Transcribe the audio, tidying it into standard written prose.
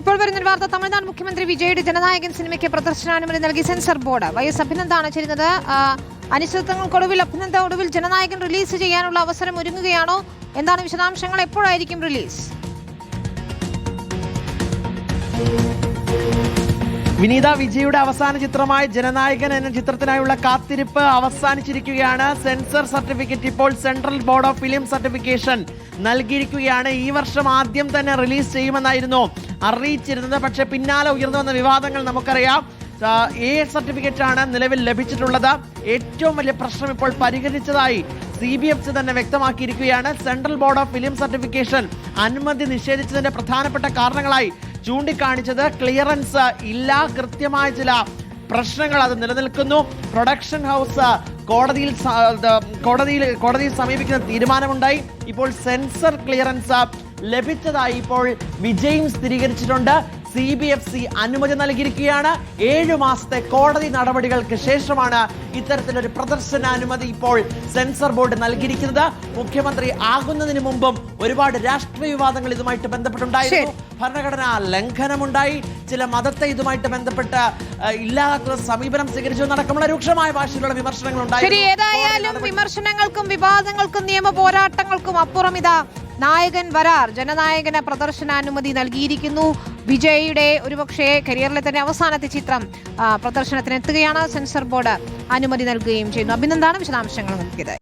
ഇപ്പോൾ വരുന്ന വാർത്ത. തമിഴ്നാട് മുഖ്യമന്ത്രി വിജയുടെ ജനനായകൻ സിനിമയ്ക്ക് പ്രദർശനാനുമതി നൽകി സെൻസർ ബോർഡ്. വൈഎസ് അഭിനന്ദാണ് ചേരുന്നത്. അനിശ്ചിതത്വങ്ങൾക്കൊടുവിൽ ഒടുവിൽ ജനനായകൻ റിലീസ് ചെയ്യാനുള്ള അവസരം ഒരുങ്ങുകയാണോ? എന്താണ് വിശദാംശങ്ങൾ? എപ്പോഴായിരിക്കും റിലീസ്? വിനീത, വിജയുടെ അവസാന ചിത്രമായ ജനനായകൻ എന്ന ചിത്രത്തിനായുള്ള കാത്തിരിപ്പ് അവസാനിച്ചിരിക്കുകയാണ്. സെൻസർ സർട്ടിഫിക്കറ്റ് ഇപ്പോൾ central board of film certification നൽകിയിരിക്കുകയാണ്. ഈ വർഷം ആദ്യം തന്നെ റിലീസ് ചെയ്യുമെന്നായിരുന്നു അറിയിച്ചിരുന്നത്. പക്ഷേ പിന്നാലെ ഉയർന്നു വന്ന വിവാദങ്ങൾ നമുക്കറിയാം. എ സർട്ടിഫിക്കറ്റ് ആണ് നിലവിൽ ലഭിച്ചിട്ടുള്ളത്. ഏറ്റവും വലിയ പ്രശ്നം ഇപ്പോൾ പരിഹരിച്ചതായി CBFC തന്നെ വ്യക്തമാക്കിയിരിക്കുകയാണ്. Central board of film certification അനുമതി നിഷേധിച്ചതിന്റെ പ്രധാനപ്പെട്ട കാരണങ്ങളായി ചൂണ്ടിക്കാണിച്ചത് ക്ലിയറൻസ് ഇല്ല, കൃത്യമായ ചില പ്രശ്നങ്ങൾ അത് നിലനിൽക്കുന്നു. പ്രൊഡക്ഷൻ ഹൗസ് കോടതിയിൽ സമീപിക്കുന്ന തീരുമാനമുണ്ടായി. ഇപ്പോൾ സെൻസർ ക്ലിയറൻസ് ലഭിച്ചതായി ഇപ്പോൾ വിജയും സ്ഥിരീകരിച്ചിട്ടുണ്ട്. CBFC അനുമതി നൽകിയിരിക്കുകയാണ്. 7 മാസത്തെ കോടതി നടപടികൾക്ക് ശേഷമാണ് ഇത്തരത്തിലൊരു പ്രദർശനാനുമതി ഇപ്പോൾ സെൻസർ ബോർഡ് നൽകിയിരിക്കുന്നത്. മുഖ്യമന്ത്രി ആകുന്നതിന് മുമ്പും ഒരുപാട് രാഷ്ട്രീയ വിവാദങ്ങൾ ഇതുമായിട്ട് ബന്ധപ്പെട്ടുണ്ടായിരുന്നു. ഭരണഘടനാ ലംഘനമുണ്ടായി, ചില മതത്തെ ഇതുമായിട്ട് ബന്ധപ്പെട്ട് ഇല്ലാത്ത സമീപനം സ്വീകരിച്ചു നടക്കുമുള്ള രൂക്ഷമായ ഭാഷയിലുള്ള വിമർശനങ്ങൾ ഉണ്ടായി. ഏതായാലും വിമർശനങ്ങൾക്കും വിവാദങ്ങൾക്കും നിയമ പോരാട്ടങ്ങൾക്കും അപ്പുറം ഇതാ നായകൻ വരാർ ജനനായകന് പ്രദർശനാനുമതി നൽകിയിരിക്കുന്നു. വിജയുടെ ഒരുപക്ഷെ കരിയറിലെ തന്നെ അവസാനത്തെ ചിത്രം പ്രദർശനത്തിന് എത്തുകയാണ്. സെൻസർ ബോർഡ് അനുമതി നൽകുകയും ചെയ്യുന്നു. അഭിനന്ദാണ് വിശദാംശങ്ങൾ നൽകിയത്.